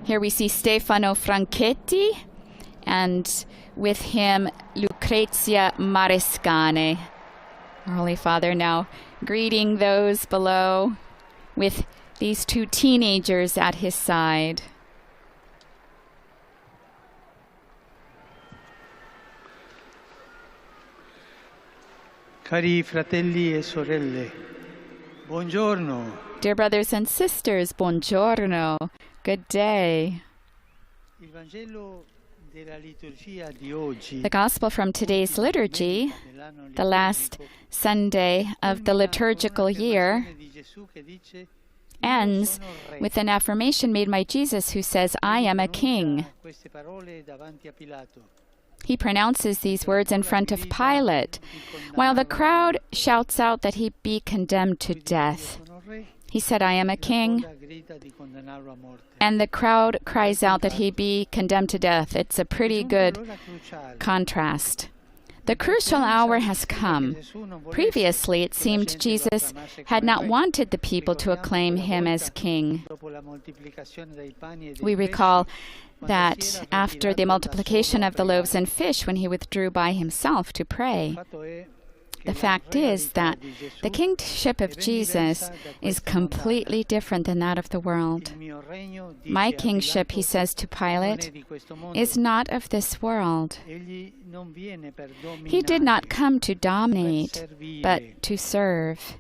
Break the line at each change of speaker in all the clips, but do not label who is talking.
Here we see Stefano Franchetti, and with him Lucrezia Marescane. Our Holy Father now greeting those below with these two teenagers at his side.
Cari fratelli e sorelle, buongiorno.
Dear brothers and sisters, buongiorno. Good day. The Gospel from today's liturgy, the last Sunday of the liturgical year, ends with an affirmation made by Jesus who says, "I am a king." He pronounces these words in front of Pilate, while the crowd shouts out that he be condemned to death. He said, "I am a king," and the crowd cries out that he be condemned to death. It's a pretty good contrast. The crucial hour has come. Previously, it seemed Jesus had not wanted the people to acclaim him as king. We recall that after the multiplication of the loaves and fish, when he withdrew by himself to pray. The fact is that the kingship of Jesus is completely different than that of the world. My kingship, he says to Pilate, is not of this world. He did not come to dominate, but to serve.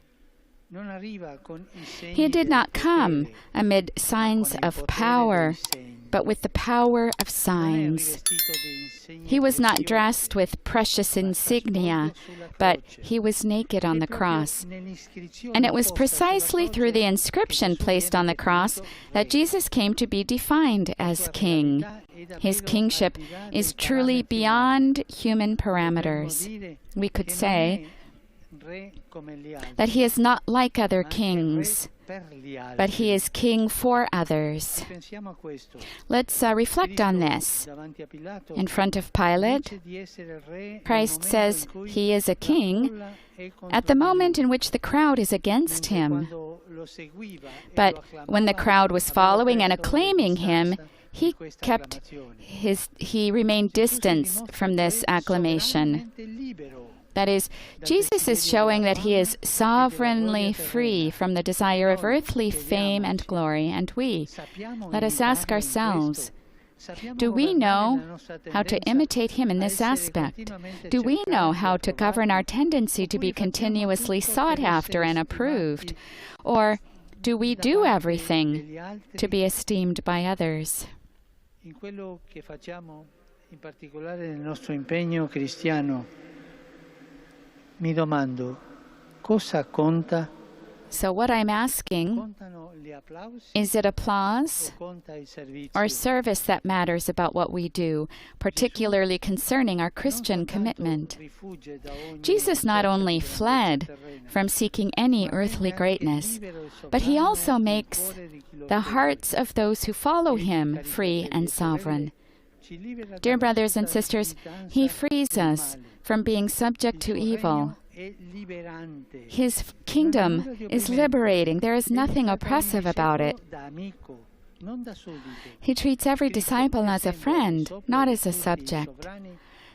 He did not come amid signs of power, but with the power of signs. He was not dressed with precious insignia, but he was naked on the cross. And it was precisely through the inscription placed on the cross that Jesus came to be defined as king. His kingship is truly beyond human parameters. We could say that he is not like other kings, but he is king for others. Let's reflect on this. In front of Pilate, Christ says he is a king at the moment in which the crowd is against him. But when the crowd was following and acclaiming him, he remained distant from this acclamation. That is, Jesus is showing that he is sovereignly free from the desire of earthly fame and glory. And let us ask ourselves, do we know how to imitate him in this aspect? Do we know how to govern our tendency to be continuously sought after and approved? Or do we do everything to be esteemed by others?
In quello che facciamo, in particolare nel nostro impegno cristiano, mi domando, cosa conta?
So what I'm asking, is it applause or service that matters about what we do, particularly concerning our Christian commitment? Jesus not only fled from seeking any earthly greatness, but he also makes the hearts of those who follow him free and sovereign. Dear brothers and sisters, he frees us from being subject to evil. His kingdom is liberating. There is nothing oppressive about it. He treats every disciple as a friend, not as a subject.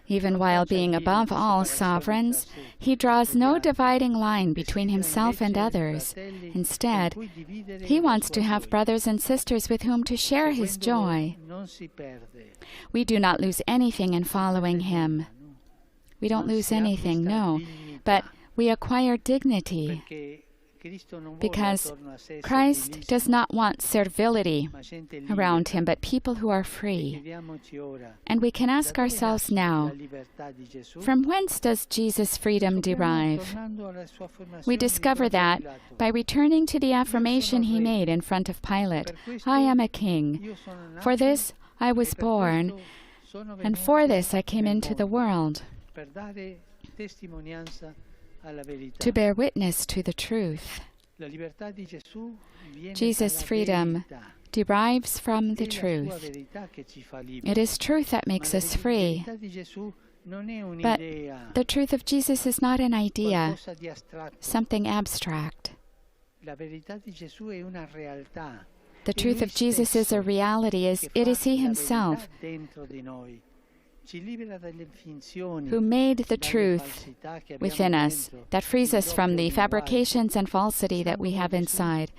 Even while being above all sovereigns, he draws no dividing line between himself and others. Instead, he wants to have brothers and sisters with whom to share his joy. We do not lose anything in following him. We don't lose anything, no, but we acquire dignity, because Christ does not want servility around him, but people who are free. And we can ask ourselves now, from whence does Jesus' freedom derive? We discover that by returning to the affirmation he made in front of Pilate, "I am a king. For this I was born, and for this I came into the world, to bear witness to the truth." Jesus' freedom derives from the truth. It is truth that makes us free. But the truth of Jesus is not an idea, something abstract. the truth of Jesus is a reality. It is He Himself who made the truth within us, that frees us from the fabrications and falsity that we have inside.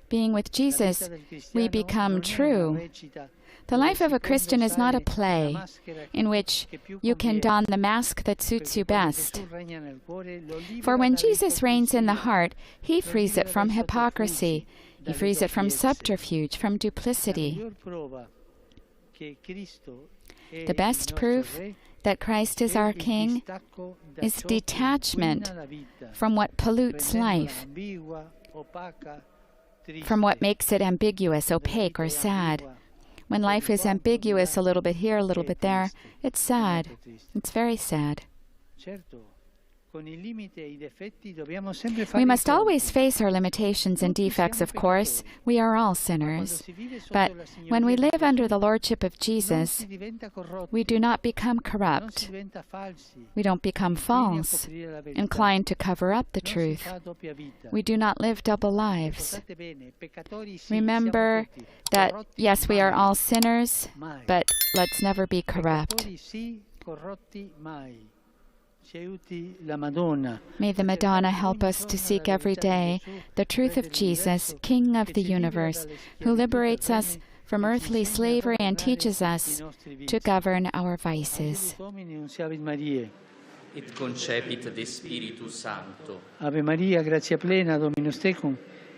Being with Jesus, we become true. The life of a Christian is not a play in which you can don the mask that suits you best. For when Jesus reigns in the heart, He frees it from hypocrisy. He frees it from subterfuge, from duplicity. The best proof that Christ is our King is detachment from what pollutes life, from what makes it ambiguous, opaque, or sad. When life is ambiguous, a little bit here, a little bit there, it's sad. It's very sad. We must always face our limitations and defects, of course. We are all sinners. But when we live under the lordship of Jesus, we do not become corrupt. We don't become false, inclined to cover up the truth. We do not live double lives. Remember that, yes, we are all sinners, but let's never be corrupt. May the Madonna help us to seek every day the truth of Jesus, King of the universe, who liberates us from earthly slavery and teaches us to govern our vices.
Et concepit de Spiritus Sancto.
Ave Maria, gratia plena, Dominus tecum,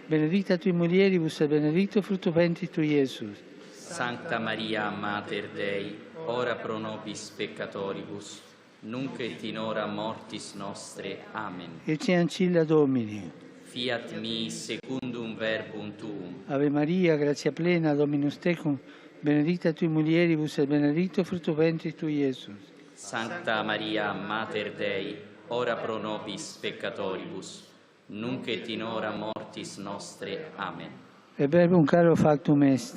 benedicta tui mulieribus et benedictus fructus ventris tui, Iesus.
Sancta Maria, Mater Dei, ora pro nobis peccatoribus, nunc et in hora mortis nostre. Amen.
Ecce ancilla Domini.
Fiat mi secundum verbum tuum.
Ave Maria, gratia plena, Dominus tecum, benedicta tui mulieribus et benedictus fructus ventris tui, Iesus.
Sancta Maria, Mater Dei, ora pro nobis peccatoribus, nunc et in hora mortis nostre. Amen.
E verbum caro factum est.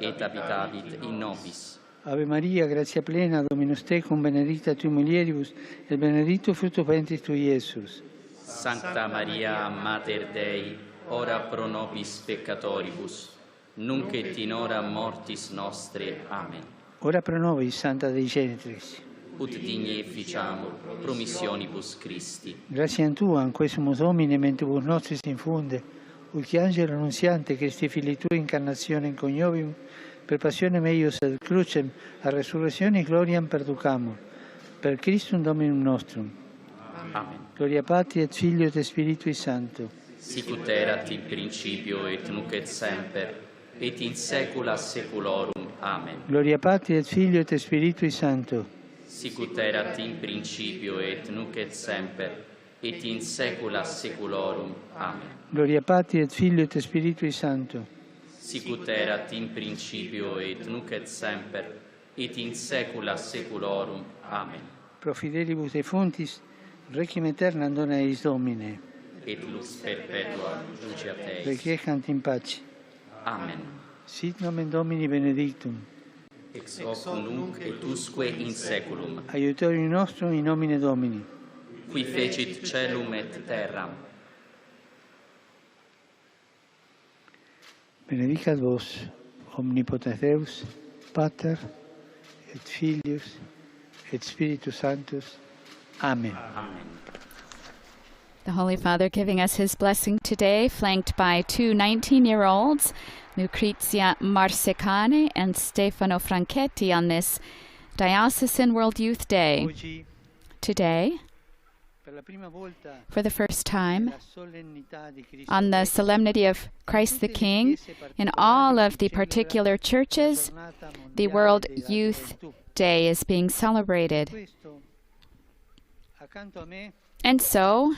Et habitavit in nobis.
Ave Maria, gratia plena, Dominus tecum, benedicta tui mulieribus, et benedictus fructus ventris tui, Iesus.
Sancta Maria, Mater Dei, ora pro nobis peccatoribus, nunc et in hora mortis nostre. Amen.
Ora pro nobis, Santa Dei Genitrix.
Ut digni efficiamur promissionibus Christi.
Gratiam Tua, quesumus Domine, mentibus nostris infunde, ut angelo annunziante Christi Filii Tui incarnatione in coniovium, per passione meius et crucem, a resurrezione gloriam perducamur. Per Christum Dominum nostrum.
Amen.
Gloria Patri et Filio et Spiritui Sancto.
Sicut erat in principio et nunc et semper, et in saecula saeculorum. Amen.
Gloria Patri et Filio et Spiritui Sancto.
Sicut erat in principio et nunc et semper, et in saecula saeculorum. Amen.
Gloria Patri et Filio et Spiritui Sancto.
Sicut erat in principio et nunc et semper, et in saecula saeculorum. Amen.
Pro fidelibus defuntis, requiem aeternam dona eis Domine.
Et lux perpetua luceat eis.
Requiescant in pace.
Amen.
Sit nomen Domini benedictum.
Ex hoc nunc et usque in saeculum.
Aiutorium nostrum in nomine Domini.
Qui fecit caelum et terram.
Benedicat vos, omnipotens Deus, Pater, et Filius, et Spiritus Sanctus. Amen.
Amen.
The Holy Father giving us his blessing today, flanked by two 19-year-olds, Lucrezia Marsecane and Stefano Franchetti, on this Diocesan World Youth Day. Today, for the first time, on the solemnity of Christ the King, in all of the particular churches, the World Youth Day is being celebrated. And so,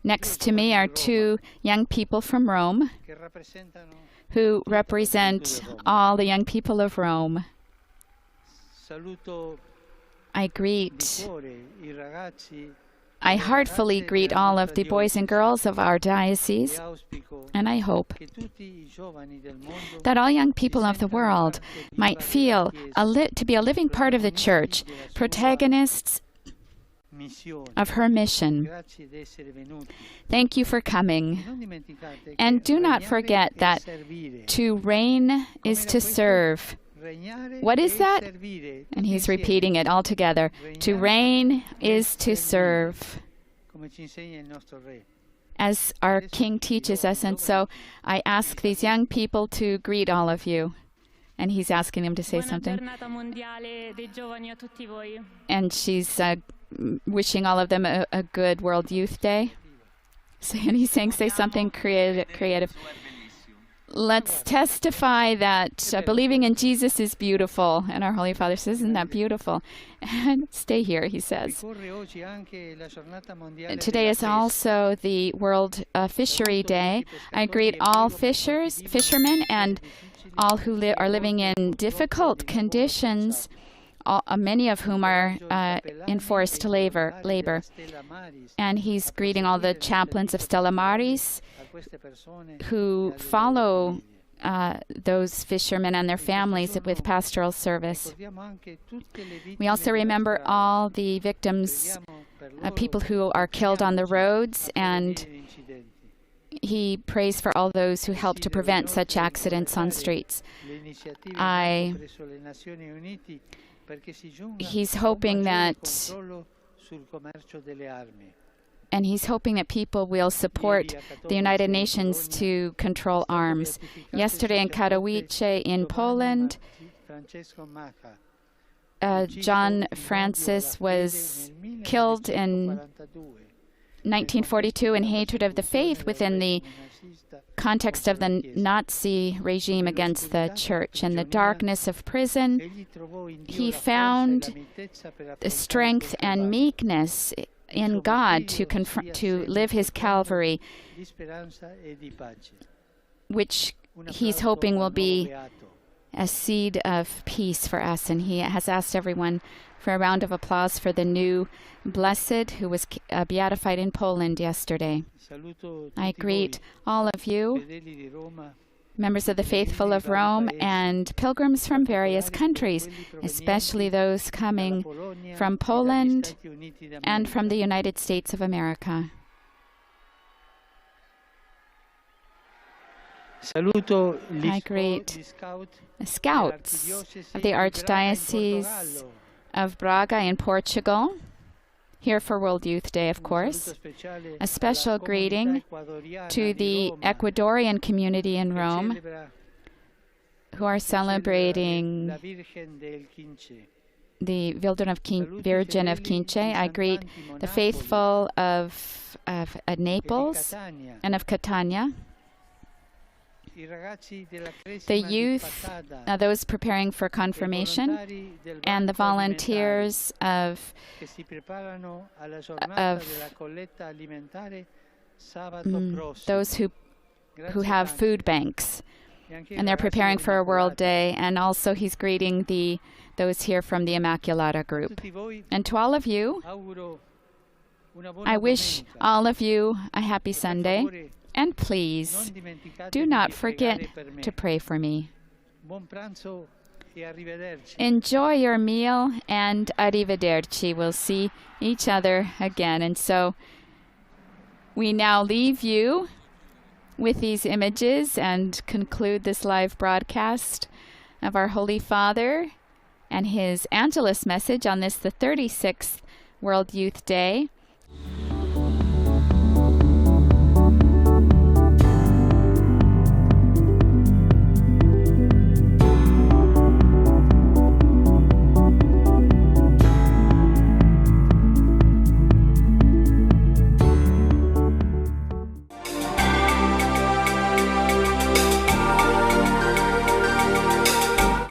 next to me are two young people from Rome who represent all the young people of Rome. I heartfully greet all of the boys and girls of our diocese, and I hope that all young people of the world might feel to be a living part of the Church, protagonists of her mission.
Grazie di essere venuti.
Thank you for coming.
Non dimenticate
And
che
do not
regnare
forget
è
that
servire.
to reign is to serve.
Regnare
What is
è
that?
servire.
And
Tutti
he's
insieme.
repeating it all together. To reign is to serve,
Come ci insegna il nostro re.
as our King teaches us. And so I ask these young people to greet all of you. And he's asking them to say something. And she's wishing all of them a good World Youth Day. And he's saying, say something creative. Let's testify that believing in Jesus is beautiful. And our Holy Father says, isn't that beautiful? And stay here, he says. Today is also the World Fishery Day. I greet all fishermen, and all who are living in difficult conditions, many of whom are in forced labor. And he's greeting all the chaplains of Stella Maris who follow those fishermen and their families with pastoral service. We also remember all the victims, people who are killed on the roads, and he prays for all those who help to prevent such accidents on streets. He's hoping that people will support the United Nations to control arms. Yesterday in Katowice in Poland, John Francis was killed in 1942 in hatred of the faith within the context of the Nazi regime against the church. In the darkness of prison, he found the strength and meekness in God to live his Calvary, which he's hoping will be a seed of peace for us. And he has asked everyone for a round of applause for the new blessed who was beatified in Poland yesterday. I greet all of you, members of the faithful of Rome, and pilgrims from various countries, especially those coming from Poland and from the United States of America. I greet the scouts of the Archdiocese of Braga in Portugal, here for World Youth Day, of course. A special greeting to the Ecuadorian community in Rome, who are celebrating the Virgin of Quince. I greet the faithful of Naples and of Catania, the youth, those preparing for confirmation, and the volunteers of those who have food banks, and they're preparing for a World Day. And also he's greeting those here from the Immaculata group. And to all of you, I wish all of you a happy Sunday. And please, do not forget to pray for me. Enjoy your meal, and arrivederci. We'll see each other again. And so we now leave you with these images and conclude this live broadcast of our Holy Father and his Angelus message on this, the 36th World Youth Day.